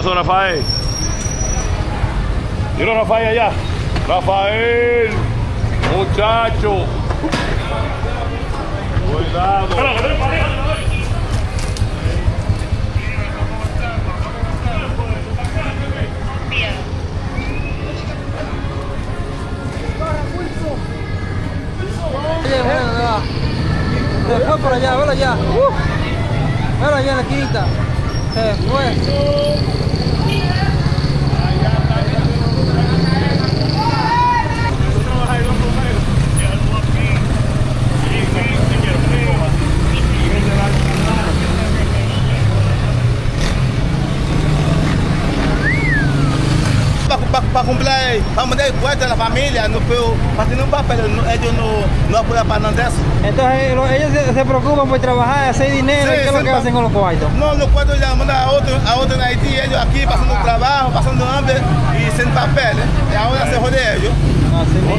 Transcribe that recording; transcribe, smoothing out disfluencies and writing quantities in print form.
pasó, Rafael? ¿Vieron Rafael allá? Rafael, muchacho. Cuidado. Se fue por allá, velo allá. Velo allá en la quinta. Se fue. Para cumplir, para mandar cuenta a la familia, no puedo, para tener un papel, ellos no apoyan para nada de eso. Entonces ellos se preocupan por trabajar, hacer dinero. Sí, ¿Qué es lo que hacen con los cuartos? No, los cuartos ya mandan a otro en Haití, ellos aquí pasando trabajo, pasando hambre y sin papel. Y ahora se jode ellos.